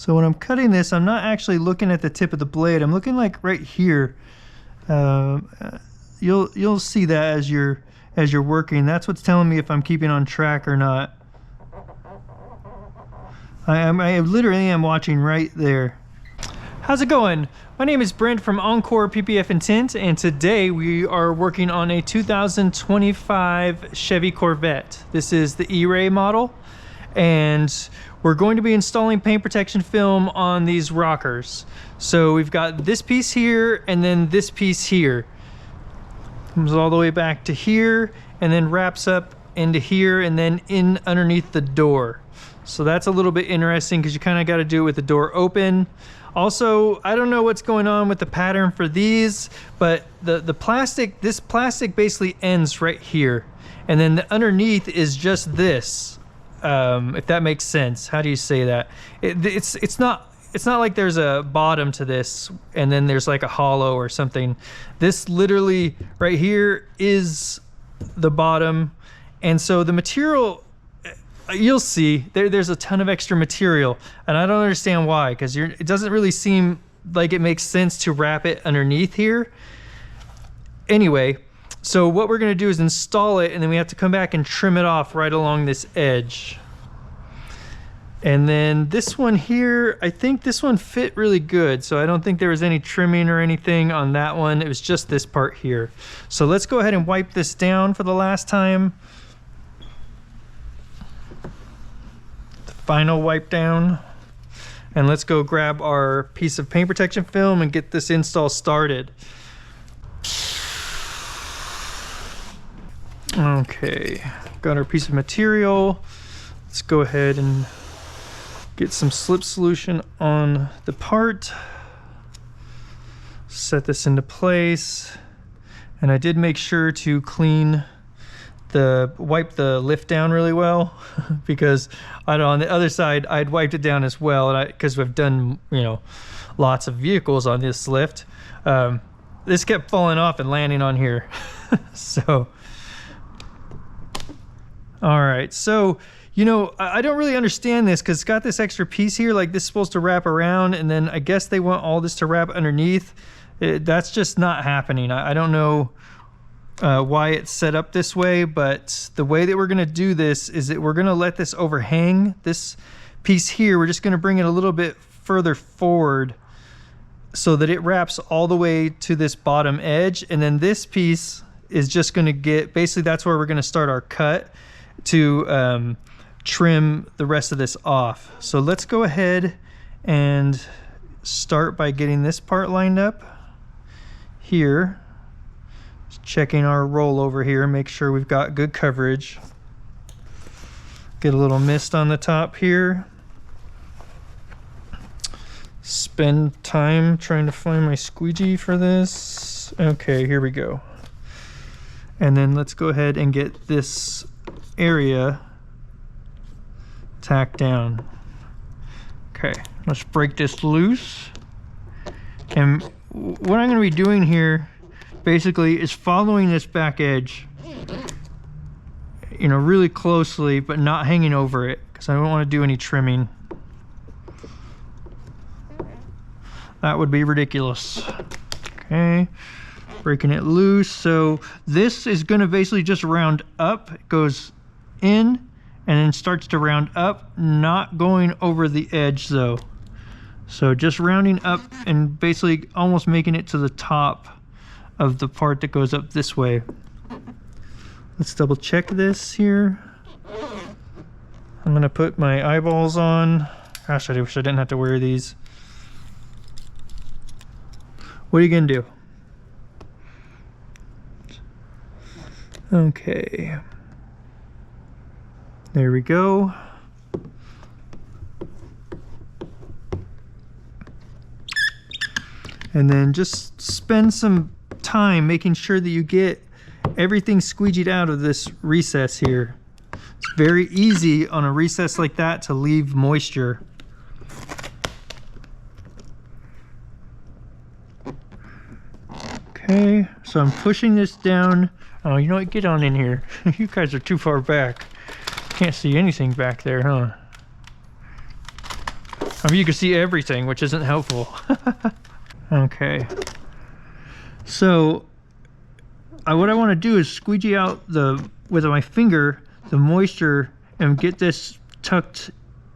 So when I'm cutting this, I'm not actually looking at the tip of the blade. I'm looking like right here. You'll see that as you're working. That's what's telling me if I'm keeping on track or not. I literally am watching right there. How's it going? My name is Brent from Encore PPF and Tint, and today we are working on a 2025 Chevy Corvette. This is the E-Ray model, and we're going to be installing paint protection film on these rockers. So we've got this piece here and then this piece here. Comes all the way back to here and then wraps up into here and then in underneath the door. So that's a little bit interesting because you kind of got to do it with the door open. Also, I don't know what's going on with the pattern for these, but the plastic, this plastic basically ends right here. And then the underneath is just this, if that makes sense. How do you say that? It's not like there's a bottom to this and then there's like a hollow or something. This literally right here is the bottom. And so the material, you'll see there's a ton of extra material, and I don't understand why, because it doesn't really seem like it makes sense to wrap it underneath here. Anyway, so what we're going to do is install it, and then we have to come back and trim it off right along this edge. And then this one here, I think this one fit really good, so I don't think there was any trimming or anything on that one. It was just this part here. So let's go ahead and wipe this down for the last time. Final wipe down, and let's go grab our piece of paint protection film and get this install started. Okay, got our piece of material. Let's go ahead and get some slip solution on the part, set this into place, and I did make sure to wipe the lift down really well because on the other side I'd wiped it down as well, and because we've done lots of vehicles on this lift, this kept falling off and landing on here. So all right, so I don't really understand this because it's got this extra piece here, like this is supposed to wrap around, and then I guess they want all this to wrap underneath. That's just not happening. I don't know why it's set up this way, but the way that we're going to do this is that we're going to let this overhang this piece here. We're just going to bring it a little bit further forward so that it wraps all the way to this bottom edge, and then this piece is just going to get, basically that's where we're going to start our cut to trim the rest of this off. So let's go ahead and start by getting this part lined up here. Checking our roll over here, make sure we've got good coverage. Get a little mist on the top here. Spend time trying to find my squeegee for this. Okay, here we go. And then let's go ahead and get this area tacked down. Okay, let's break this loose. And what I'm going to be doing here basically is following this back edge, really closely, but not hanging over it because I don't want to do any trimming. That would be ridiculous. Okay, breaking it loose. So this is going to basically just round up. It goes in and then starts to round up, not going over the edge though. So just rounding up and basically almost making it to the top of the part that goes up this way. Let's double check this here. I'm gonna put my eyeballs on. Gosh, I wish I didn't have to wear these. What are you gonna do? Okay. There we go. And then just spend some time making sure that you get everything squeegeed out of this recess here. It's very easy on a recess like that to leave moisture. Okay, so I'm pushing this down. Oh, you know what? Get on in here. You guys are too far back. Can't see anything back there, huh? I mean, you can see everything, which isn't helpful. Okay. So, what I want to do is squeegee out with my finger, the moisture, and get this tucked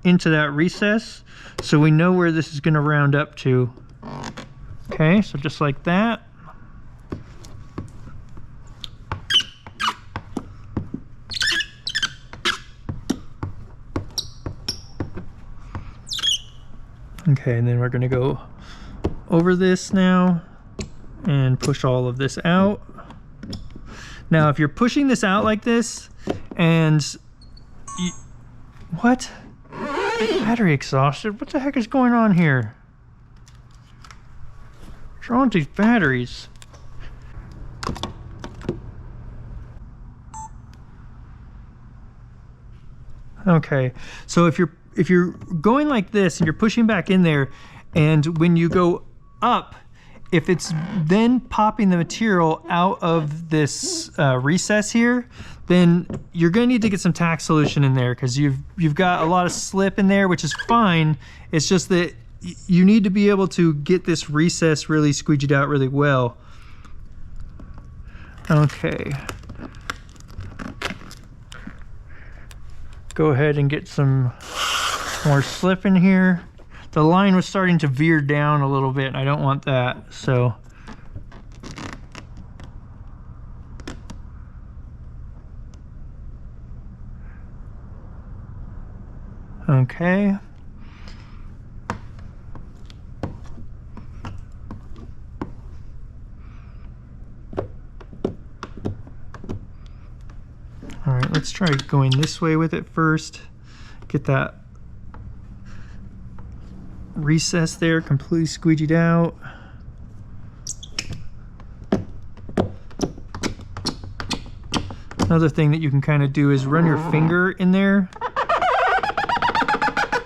into that recess so we know where this is going to round up to. Okay, so just like that. Okay, and then we're going to go over this now and push all of this out. Now, if you're pushing this out like this and what? Battery exhausted? What the heck is going on here? What's wrong with these batteries? Okay, so if you're going like this and you're pushing back in there, and when you go up, if it's then popping the material out of this recess here, then you're going to need to get some tack solution in there, because you've got a lot of slip in there, which is fine. It's just that you need to be able to get this recess really squeegeed out really well. Okay. Go ahead and get some more slip in here. The line was starting to veer down a little bit, and I don't want that, so. Okay. All right, let's try going this way with it first. Get that recess there completely squeegeed out. Another thing that you can kind of do is run your finger in there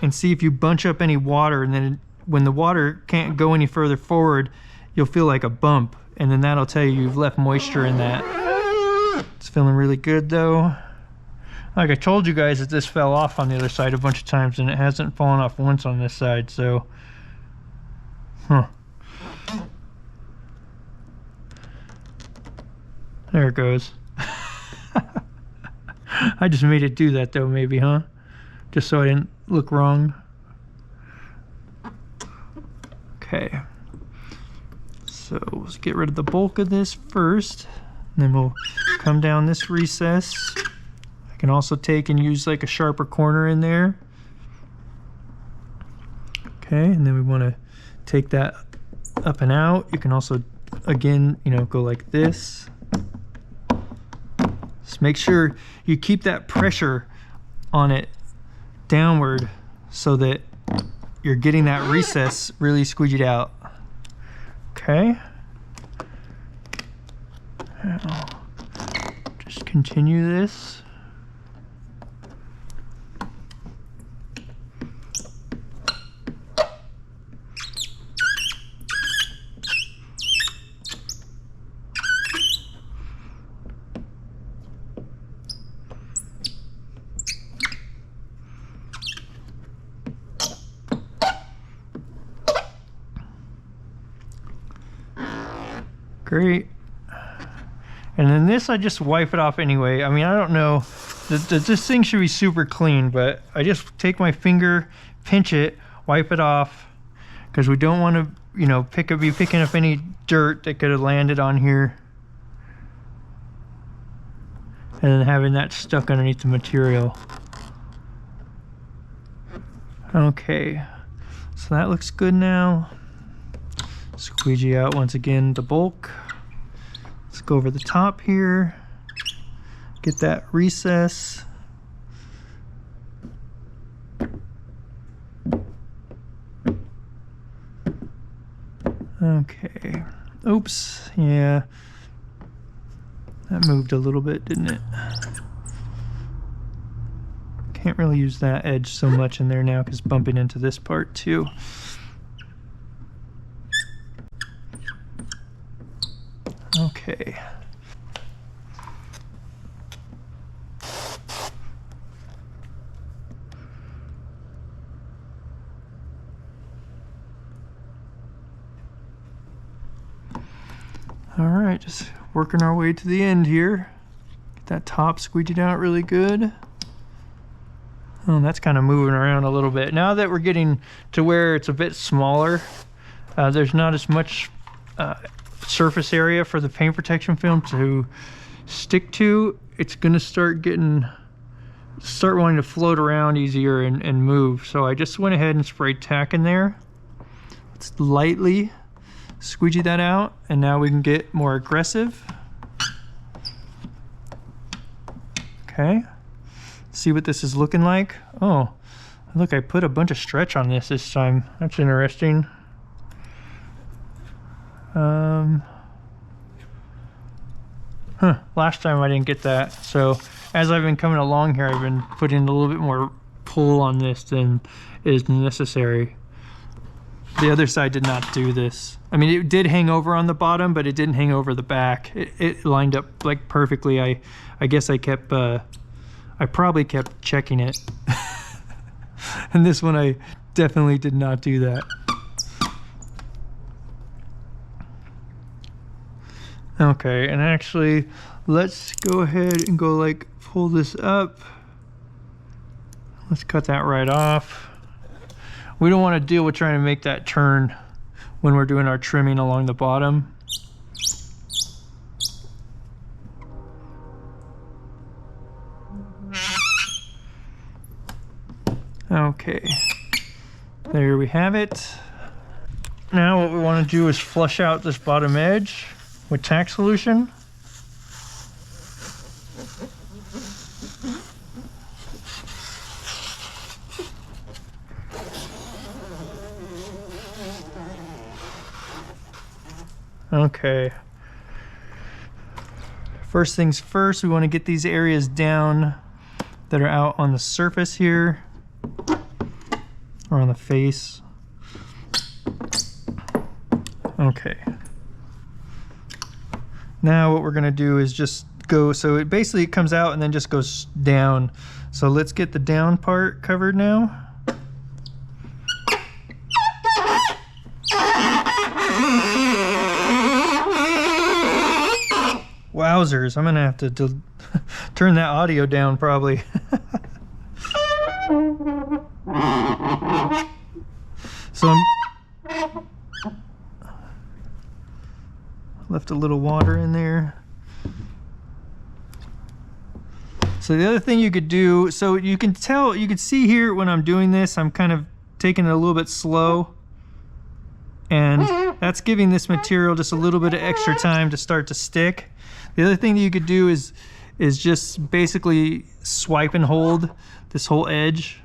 and see if you bunch up any water, and then when the water can't go any further forward, you'll feel like a bump, and then that'll tell you you've left moisture in that. It's feeling really good though. Like I told you guys, that this fell off on the other side a bunch of times, and it hasn't fallen off once on this side, so. There it goes. I just made it do that though, maybe, huh? Just so I didn't look wrong. Okay. So let's get rid of the bulk of this first, and then we'll come down this recess. I can also take and use like a sharper corner in there. Okay, and then we want to take that up and out. You can also, again, go like this. Just make sure you keep that pressure on it downward so that you're getting that recess really squeegeed out. Okay. Now, just continue this. Great. And then this, I just wipe it off anyway. I mean, I don't know, this thing should be super clean, but I just take my finger, pinch it, wipe it off, because we don't want to, be picking up any dirt that could have landed on here, and then having that stuck underneath the material. Okay, so that looks good now. Squeegee out once again the bulk. Let's go over the top here, get that recess. Okay, oops, yeah, that moved a little bit, didn't it? Can't really use that edge so much in there now because bumping into this part too. Okay. All right, just working our way to the end here. Get that top squeegeed out really good. Oh, that's kind of moving around a little bit. Now that we're getting to where it's a bit smaller, there's not as much surface area for the paint protection film to stick to. It's gonna start wanting to float around easier and move. So I just went ahead and sprayed tack in there. Let's lightly squeegee that out, and now we can get more aggressive. Okay, see what this is looking like. Oh, look, I put a bunch of stretch on this time. That's interesting. Last time I didn't get that. So as I've been coming along here, I've been putting a little bit more pull on this than is necessary. The other side did not do this. I mean, it did hang over on the bottom, but it didn't hang over the back. It lined up like perfectly. I guess I probably kept checking it. And this one I definitely did not do that. Okay, and actually, let's go ahead and go like pull this up. Let's cut that right off. We don't want to deal with trying to make that turn when we're doing our trimming along the bottom. Okay, there we have it. Now what we want to do is flush out this bottom edge with tack solution. Okay. First things first, we want to get these areas down that are out on the surface here, or on the face. Okay. Now what we're going to do is just go, so it basically comes out and then just goes down. So let's get the down part covered now. Wowzers, I'm gonna have to turn that audio down probably. So left a little water in there. So the other thing you could do, so you can see here when I'm doing this, I'm kind of taking it a little bit slow. And that's giving this material just a little bit of extra time to start to stick. The other thing that you could do is just basically swipe and hold this whole edge,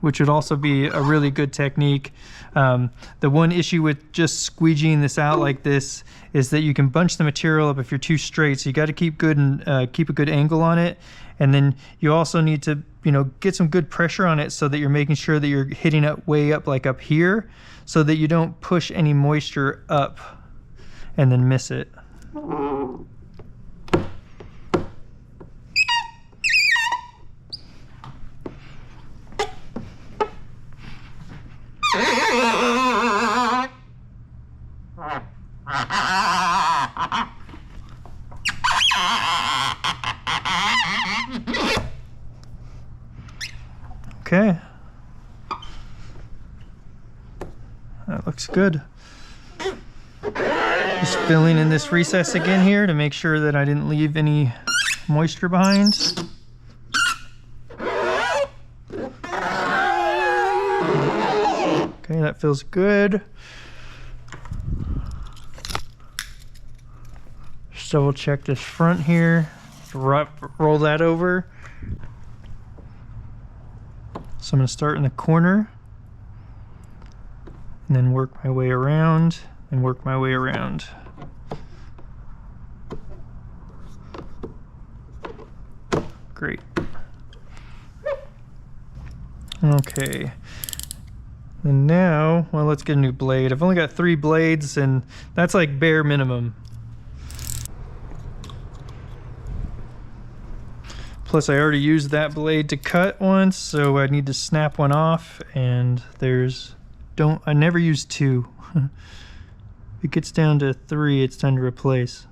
which would also be a really good technique. The one issue with just squeegeeing this out like this is that you can bunch the material up if you're too straight. So you got to keep a good angle on it, and then you also need to get some good pressure on it so that you're making sure that you're hitting it way up, like up here, so that you don't push any moisture up and then miss it. Okay, that looks good. Just filling in this recess again here to make sure that I didn't leave any moisture behind. Okay, that feels good. Just double check this front here. Roll that over. So I'm going to start in the corner and then work my way around and work my way around. Great. Okay. And now, well, let's get a new blade. I've only got 3 blades, and that's like bare minimum. Plus I already used that blade to cut once, so I need to snap one off, and I never use 2 it gets down to 3, it's time to replace.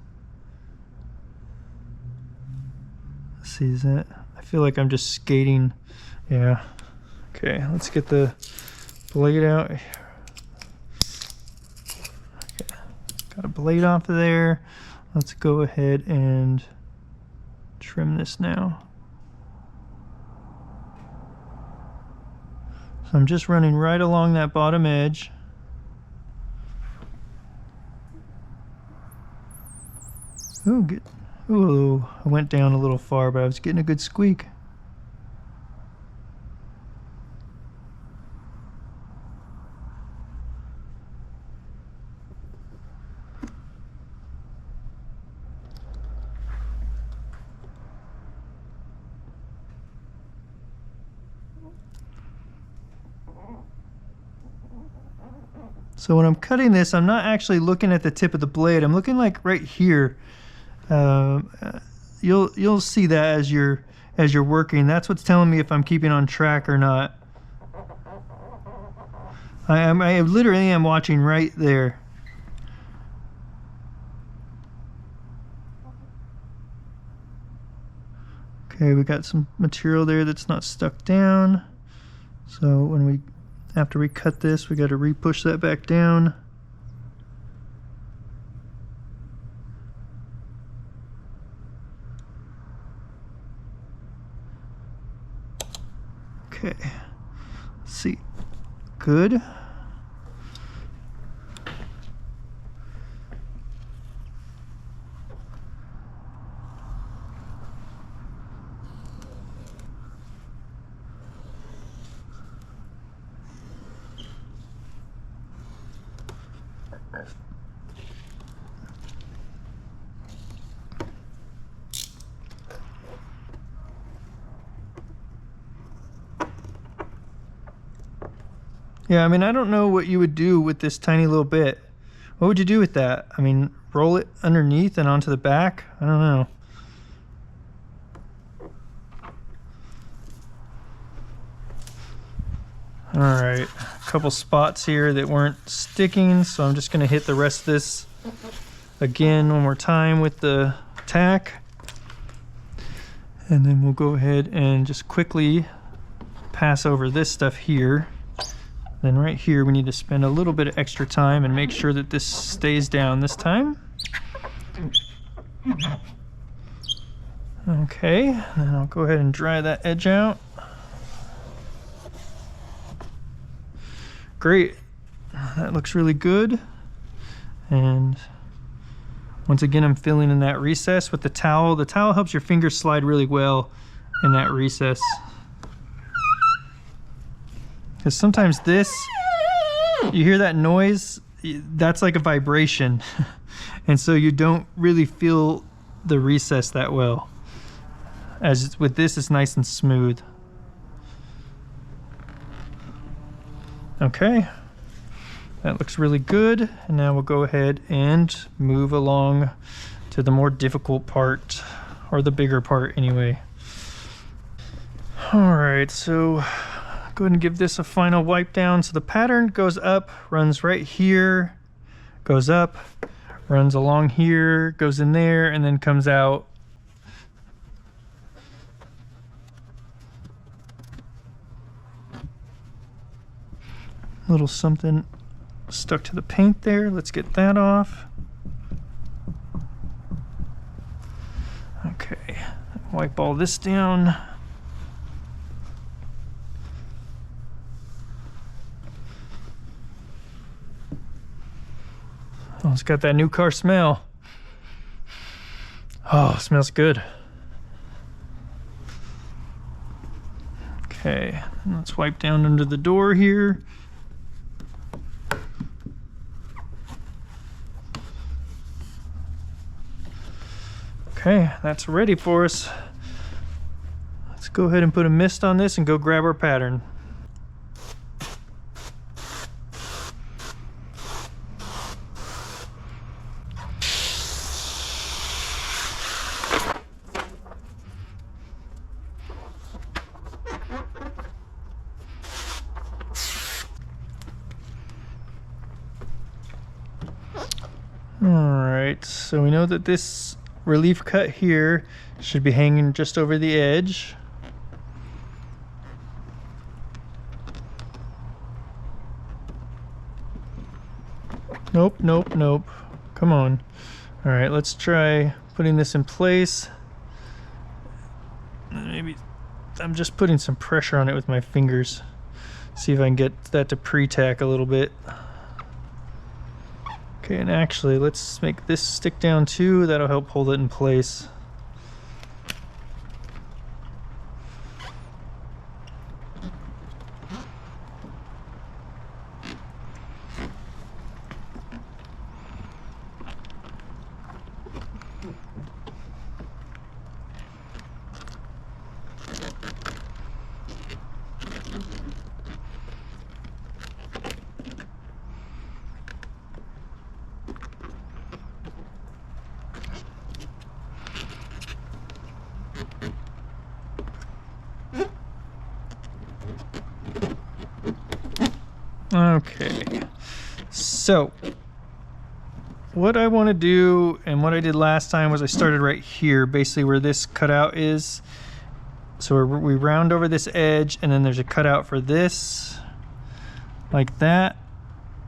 Let's see, is that? I feel like I'm just skating. Yeah. Okay, let's get the blade out. Okay. Got a blade off of there. Let's go ahead and trim this now. So I'm just running right along that bottom edge. Ooh, I went down a little far, but I was getting a good squeak. So when I'm cutting this, I'm not actually looking at the tip of the blade. I'm looking like right here. You'll see that as you're working. That's what's telling me if I'm keeping on track or not. I literally am watching right there. Okay, we got some material there that's not stuck down. So after we cut this, we got to re-push that back down. Okay, let's see. Good. Yeah, I mean, I don't know what you would do with this tiny little bit. What would you do with that? I mean, roll it underneath and onto the back? I don't know. All right, a couple spots here that weren't sticking, so I'm just gonna hit the rest of this again one more time with the tack. And then we'll go ahead and just quickly pass over this stuff here. Then right here, we need to spend a little bit of extra time and make sure that this stays down this time. Okay, then I'll go ahead and dry that edge out. Great, that looks really good. And once again, I'm filling in that recess with the towel. The towel helps your fingers slide really well in that recess. Because sometimes you hear that noise, that's like a vibration. And so you don't really feel the recess that well. As with this, it's nice and smooth. Okay, that looks really good. And now we'll go ahead and move along to the more difficult part, or the bigger part anyway. All right, so go ahead and give this a final wipe down. So the pattern goes up, runs right here, goes up, runs along here, goes in there, and then comes out. A little something stuck to the paint there. Let's get that off. Okay, wipe all this down. Oh, it's got that new car smell. Oh, it smells good. Okay, let's wipe down under the door here. Okay, that's ready for us. Let's go ahead and put a mist on this and go grab our pattern. Alright, so we know that this relief cut here should be hanging just over the edge. Nope, nope, nope. Come on. Alright, let's try putting this in place. Maybe I'm just putting some pressure on it with my fingers. See if I can get that to pre-tack a little bit. Okay, and actually, let's make this stick down too. That'll help hold it in place. Okay, so what I want to do, and what I did last time, was I started right here, basically where this cutout is. So we round over this edge, and then there's a cutout for this, like that.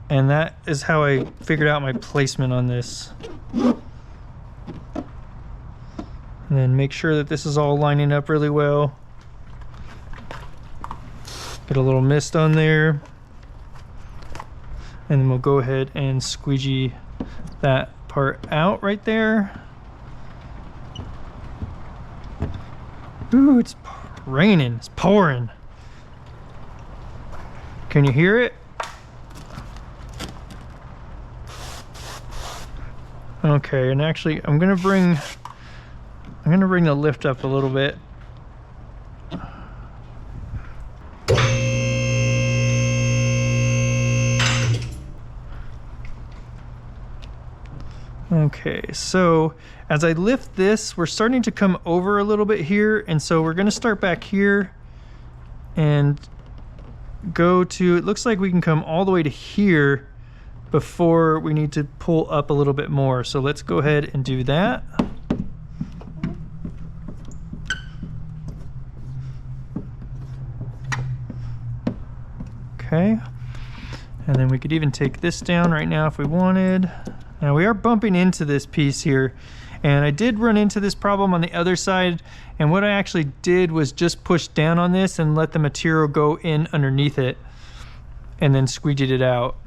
And that is how I figured out my placement on this. And then make sure that this is all lining up really well. Get a little mist on there. And then we'll go ahead and squeegee that part out right there. Ooh, it's raining, it's pouring. Can you hear it? Okay, and actually I'm gonna bring the lift up a little bit. Okay, so as I lift this, we're starting to come over a little bit here, and so we're going to start back here and go to, it looks like we can come all the way to here before we need to pull up a little bit more. So let's go ahead and do that. Okay, and then we could even take this down right now if we wanted. Now we are bumping into this piece here, and I did run into this problem on the other side, and what I actually did was just push down on this and let the material go in underneath it and then squeegeed it out.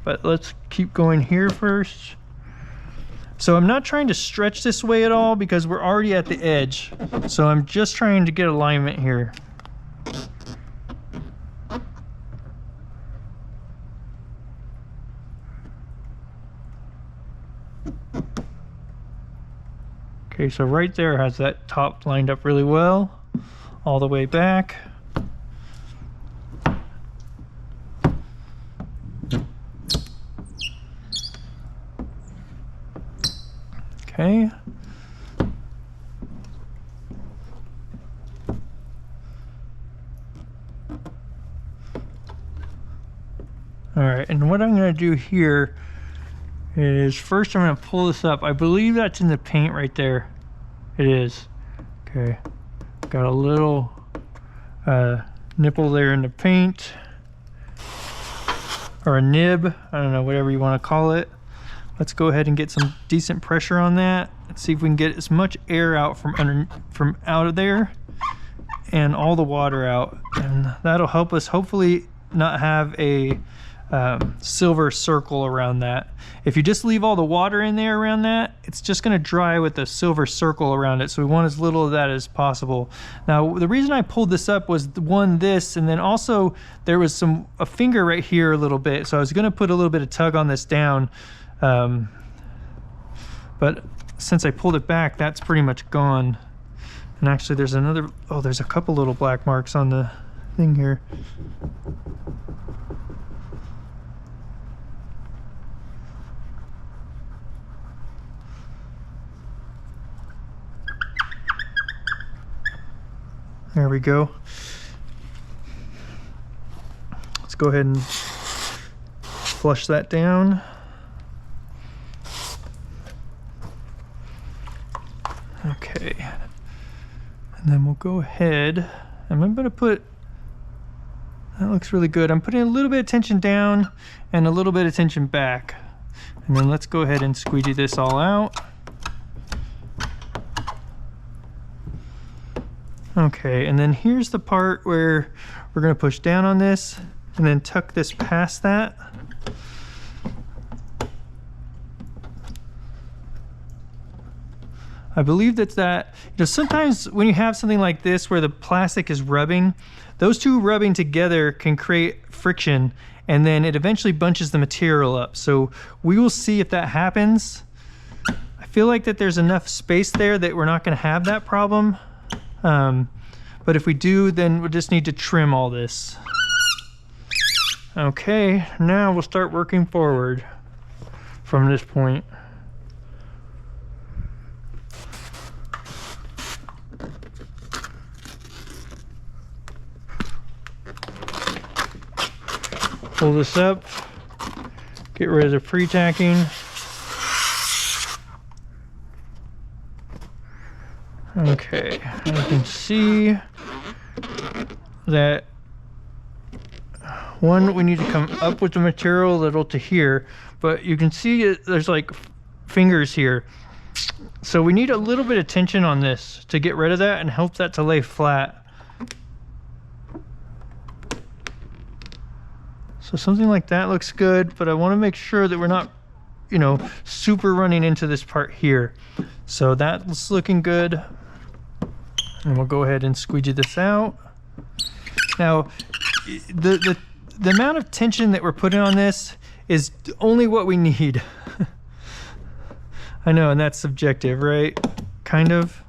But let's keep going here first. So I'm not trying to stretch this way at all because we're already at the edge, so I'm just trying to get alignment here. Okay, so right there has that top lined up really well, all the way back. Okay. All right, and what I'm going to do here is first I'm going to pull this up. I believe that's in the paint right there. It is. Okay. Got a little nipple there in the paint. Or a nib. I don't know, whatever you want to call it. Let's go ahead and get some decent pressure on that. Let's see if we can get as much air out from out of there and all the water out. And that'll help us hopefully not have a silver circle around that. If you just leave all the water in there around that, it's just going to dry with a silver circle around it. So we want as little of that as possible. Now the reason I pulled this up was this, and then also there was a finger right here a little bit. So I was going to put a little bit of tug on this down, but since I pulled it back, that's pretty much gone. And actually there's there's a couple little black marks on the thing here. There we go. Let's go ahead and flush that down. And then we'll go ahead, and I'm gonna put, that looks really good. I'm putting a little bit of tension down and a little bit of tension back. And then let's go ahead and squeegee this all out. Okay, and then here's the part where we're gonna push down on this and then tuck this past that. I believe that, you know, sometimes when you have something like this where the plastic is rubbing, those two rubbing together can create friction, and then it eventually bunches the material up. So we will see if that happens. I feel like that there's enough space there that we're not gonna have that problem. But if we do, then we'll just need to trim all this. Okay, now we'll start working forward from this point. Pull this up, get rid of the pre-tacking. Okay, you can see that one, we need to come up with the material a little to here, but you can see there's like fingers here. So we need a little bit of tension on this to get rid of that and help that to lay flat. So something like that looks good, but I want to make sure that we're not, you know, super running into this part here. So that's looking good. And we'll go ahead and squeegee this out. Now, the amount of tension that we're putting on this is only what we need. I know, and that's subjective, right? Kind of.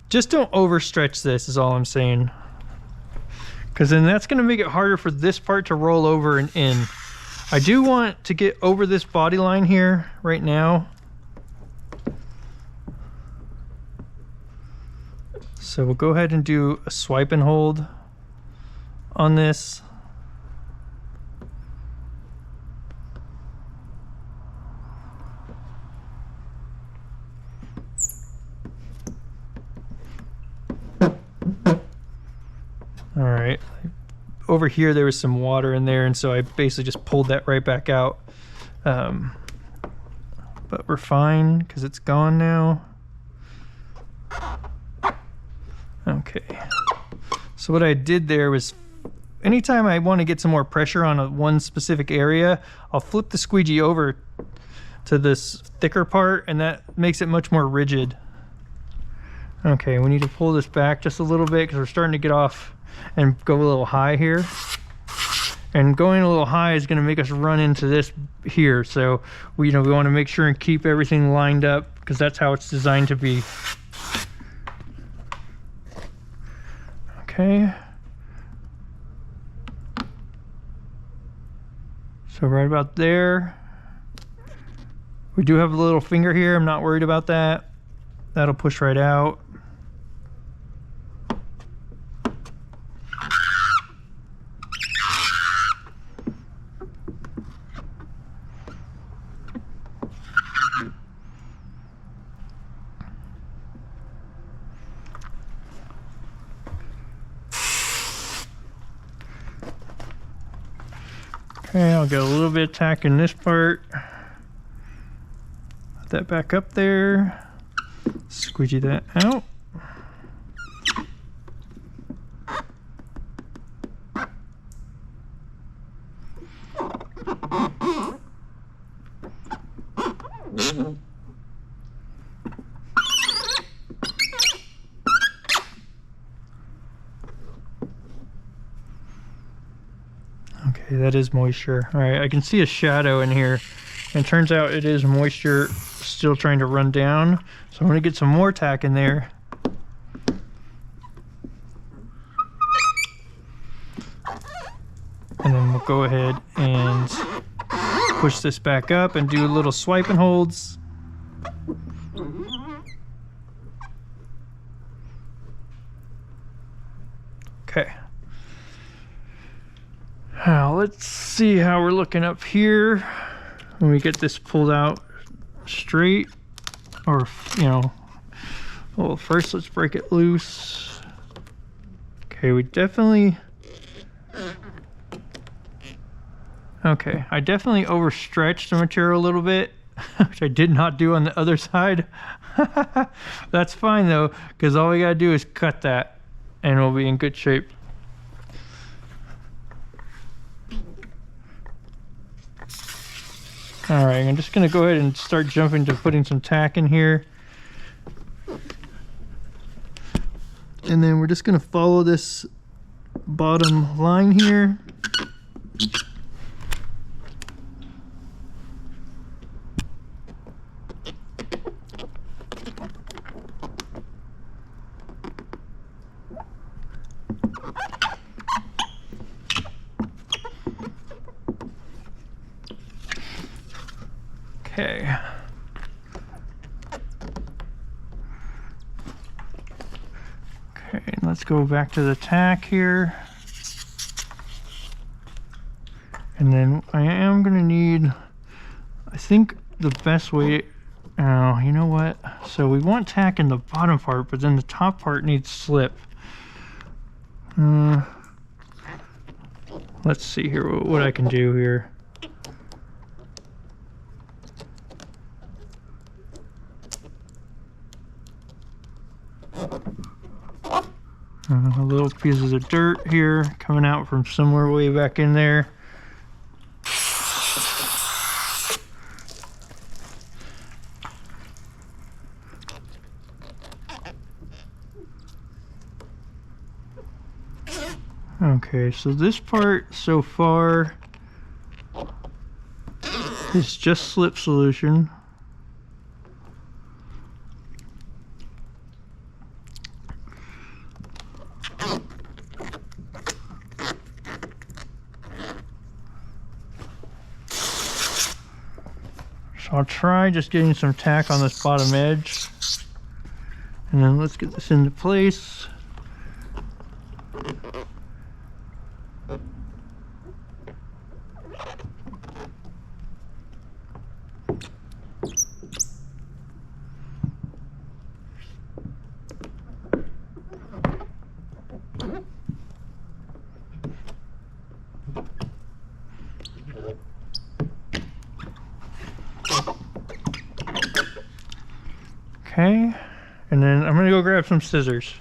Just don't overstretch this is all I'm saying. Because then that's going to make it harder for this part to roll over and in. I do want to get over this body line here right now. So we'll go ahead and do a swipe and hold on this. All right, over here there was some water in there, and so I basically just pulled that right back out. But we're fine because it's gone now. Okay, so what I did there was, anytime I want to get some more pressure on one specific area, I'll flip the squeegee over to this thicker part, and that makes it much more rigid. Okay, we need to pull this back just a little bit because we're starting to get off and go a little high here. And going a little high is going to make us run into this here. So we want to make sure and keep everything lined up because that's how it's designed to be. Okay. So right about there. We do have a little finger here. I'm not worried about that. That'll push right out. Okay, I'll get a little bit of tack in this part. Put that back up there. Squeegee that out. Okay, that is moisture. All right, I can see a shadow in here, and turns out it is moisture still trying to run down. So I'm gonna get some more tack in there. And then we'll go ahead and push this back up and do a little swipe and holds. Okay. Now let's see how we're looking up here when we get this pulled out straight, or a Well, first let's break it loose. Okay, we definitely... Okay, I definitely overstretched the material a little bit, which I did not do on the other side. That's fine though, because all we gotta do is cut that and we'll be in good shape. All right, I'm just gonna go ahead and start jumping to putting some tack in here. And then we're just gonna follow this bottom line here. Okay. Okay, let's go back to the tack here. And then I am gonna need, I think the best way, oh, you know what? So we want tack in the bottom part, but then the top part needs slip. Let's see here what I can do here. Little pieces of dirt here coming out from somewhere way back in there. Okay, so this part so far is just slip solution. So I'll try just getting some tack on this bottom edge. And then let's get this into place. Okay, and then I'm gonna go grab some scissors.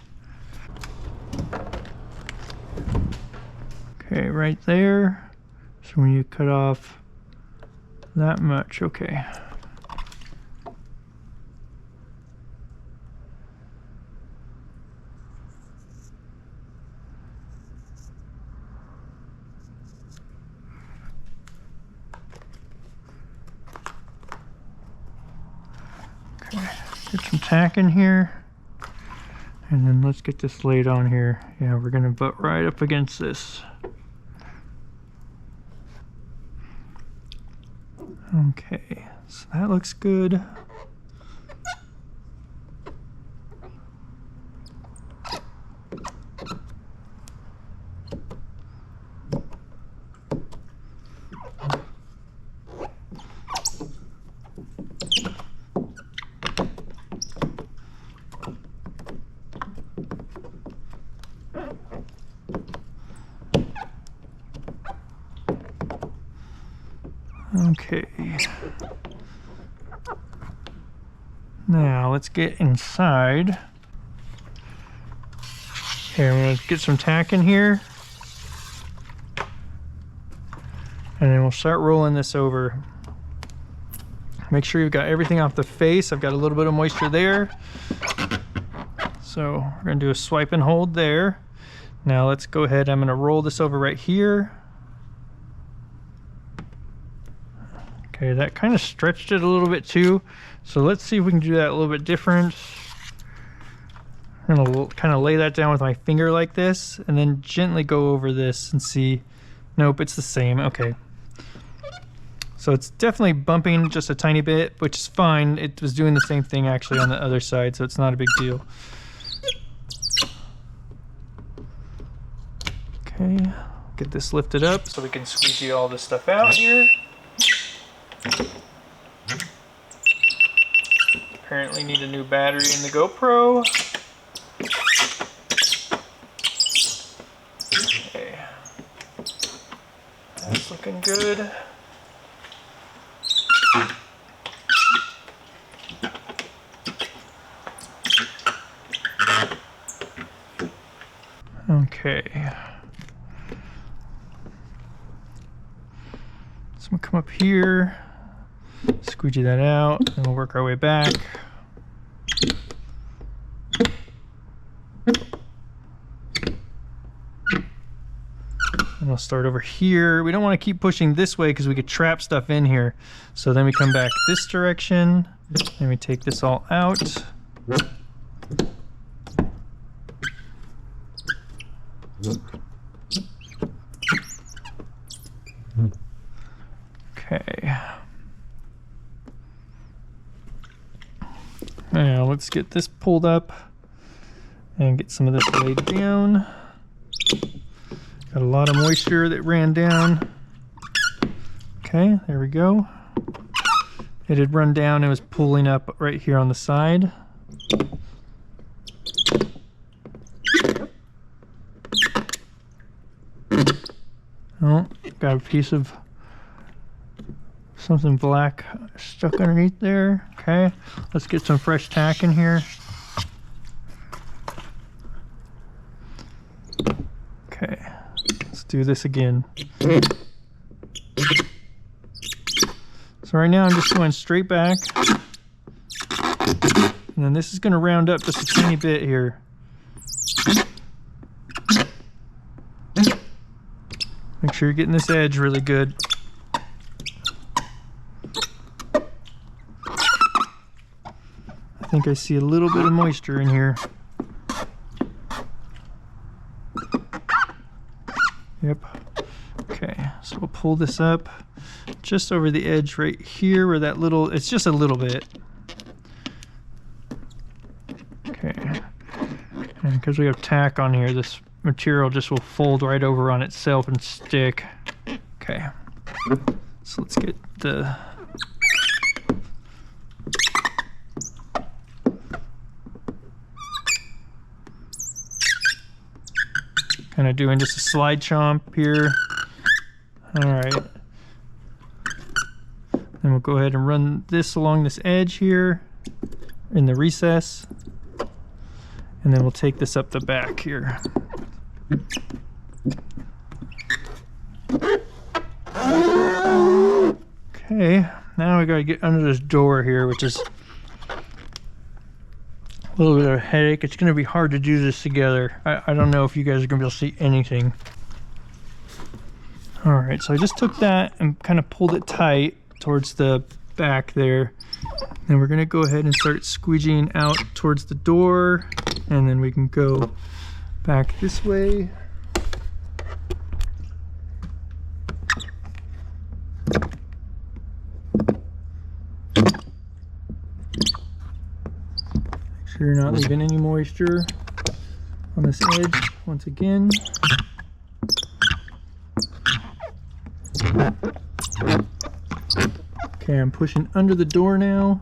Okay, right there. So when you cut off that much, okay. Get some tack in here, and then let's get this laid on here. Yeah, we're gonna butt right up against this. Okay, so that looks good. Okay, now let's get inside. Okay, I'm gonna get some tack in here, and then we'll start rolling this over. Make sure you've got everything off the face. I've got a little bit of moisture there, so we're gonna do a swipe and hold there. Now let's go ahead, I'm gonna roll this over right here. Okay, that kind of stretched it a little bit too. So let's see if we can do that a little bit different. I'm gonna kind of lay that down with my finger like this and then gently go over this and see. Nope, it's the same, okay. So it's definitely bumping just a tiny bit, which is fine. It was doing the same thing actually on the other side, so it's not a big deal. Okay, get this lifted up so we can squeegee all this stuff out here. Apparently need a new battery in the GoPro. Okay. That's looking good. Okay. So we'll come up here, squeegee that out, and we'll work our way back. And we'll start over here. We don't want to keep pushing this way because we could trap stuff in here. So then we come back this direction, and we take this all out. Okay. Now let's get this pulled up and get some of this laid down. Got a lot of moisture that ran down. Okay, there we go. It had run down and was pulling up right here on the side. Oh, got a piece of something black stuck underneath there. Okay, let's get some fresh tack in here. Okay, let's do this again. So right now I'm just going straight back. And then this is going to round up just a tiny bit here. Make sure you're getting this edge really good. I think I see a little bit of moisture in here. Yep. Okay, so we'll pull this up just over the edge right here where that little, it's just a little bit. Okay. And because we have tack on here, this material just will fold right over on itself and stick. Okay. So let's get the kind of doing just a slide chomp here. All right. Then we'll go ahead and run this along this edge here in the recess. And then we'll take this up the back here. Okay, now we gotta get under this door here, which is a little bit of a headache. It's gonna be hard to do this together. I don't know if you guys are gonna be able to see anything. All right, so I just took that and kind of pulled it tight towards the back there. Then we're gonna go ahead and start squeegeeing out towards the door, and then we can go back this way. Make sure you're not leaving any moisture on this edge once again. Okay, I'm pushing under the door now.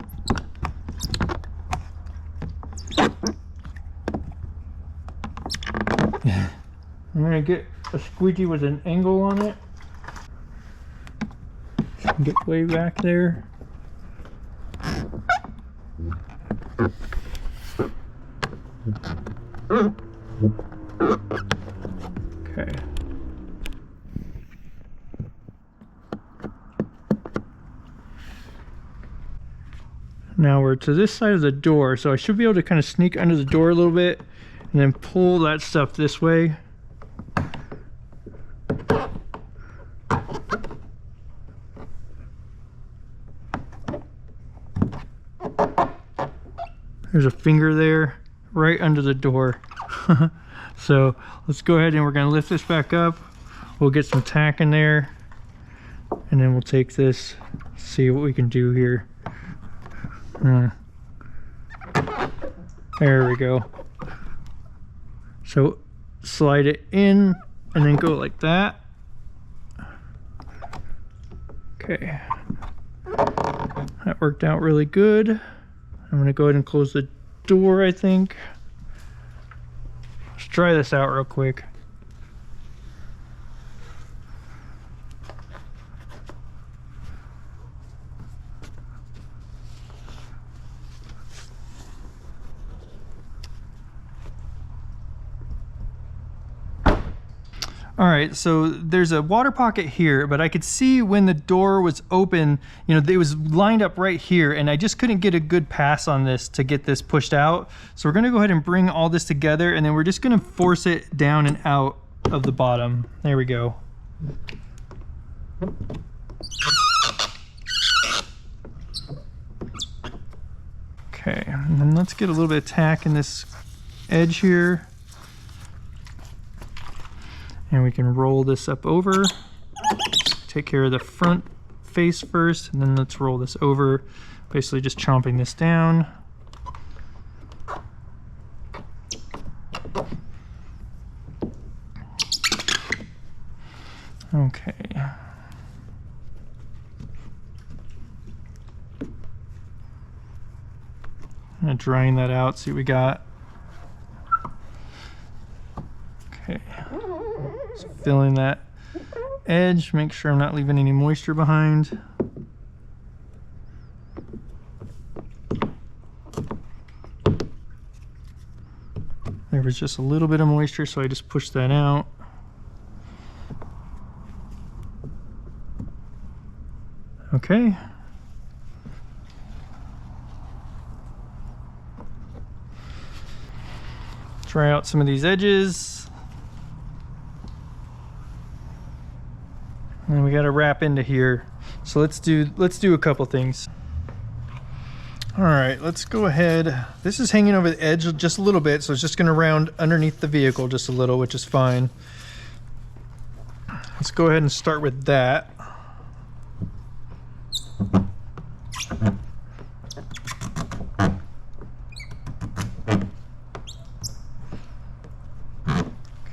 I'm gonna get a squeegee with an angle on it. Get way back there. Okay. Now we're to this side of the door, so I should be able to kind of sneak under the door a little bit and then pull that stuff this way. There's a finger there right under the door. So let's go ahead and we're going to lift this back up. We'll get some tack in there and then we'll take this, see what we can do here. There we go. So slide it in and then go like that. Okay. That worked out really good. I'm gonna go ahead and close the door, I think. Let's try this out real quick. All right, so there's a water pocket here, but I could see when the door was open, you know, it was lined up right here, and I just couldn't get a good pass on this to get this pushed out. So we're gonna go ahead and bring all this together, and then we're just gonna force it down and out of the bottom. There we go. Okay, and then let's get a little bit of tack in this edge here. And we can roll this up over. Take care of the front face first, and then let's roll this over. Basically just chomping this down. Okay. I'm gonna drying that out, see what we got. Okay. So filling that edge, make sure I'm not leaving any moisture behind. There was just a little bit of moisture, so I just pushed that out. Okay. Try out some of these edges. And we got to wrap into here. So let's do a couple things. All right, let's go ahead. This is hanging over the edge just a little bit, so it's just going to round underneath the vehicle just a little, which is fine. Let's go ahead and start with that.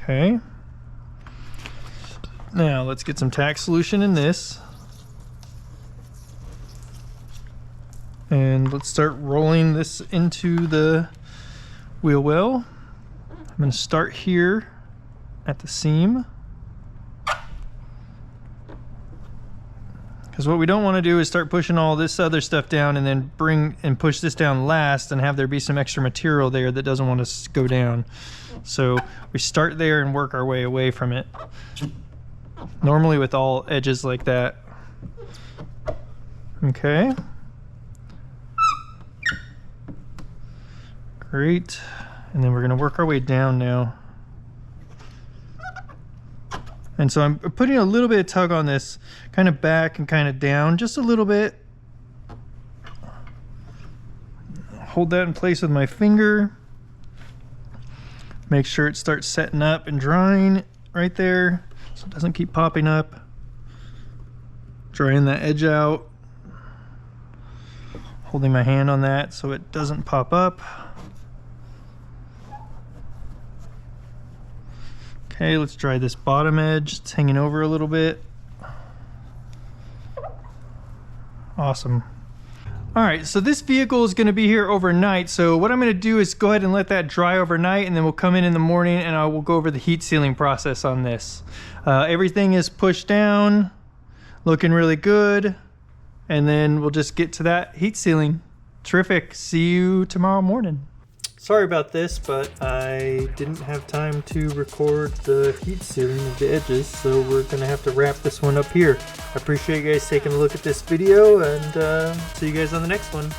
Okay. Now let's get some tack solution in this. And let's start rolling this into the wheel well. I'm going to start here at the seam. Because what we don't want to do is start pushing all this other stuff down and then bring and push this down last and have there be some extra material there that doesn't want to go down. So we start there and work our way away from it. Normally with all edges like that. Okay. Great. And then we're going to work our way down now. And so I'm putting a little bit of tug on this, kind of back and kind of down, just a little bit. Hold that in place with my finger. Make sure it starts setting up and drying right there, so it doesn't keep popping up. Drying that edge out. Holding my hand on that so it doesn't pop up. Okay, let's dry this bottom edge. It's hanging over a little bit. Awesome. All right, so this vehicle is going to be here overnight. So what I'm going to do is go ahead and let that dry overnight, and then we'll come in the morning and I will go over the heat sealing process on this. Everything is pushed down, looking really good. And then we'll just get to that heat sealing. Terrific. See you tomorrow morning. Sorry about this, but I didn't have time to record the heat sealing of the edges, so we're gonna have to wrap this one up here. I appreciate you guys taking a look at this video, and see you guys on the next one.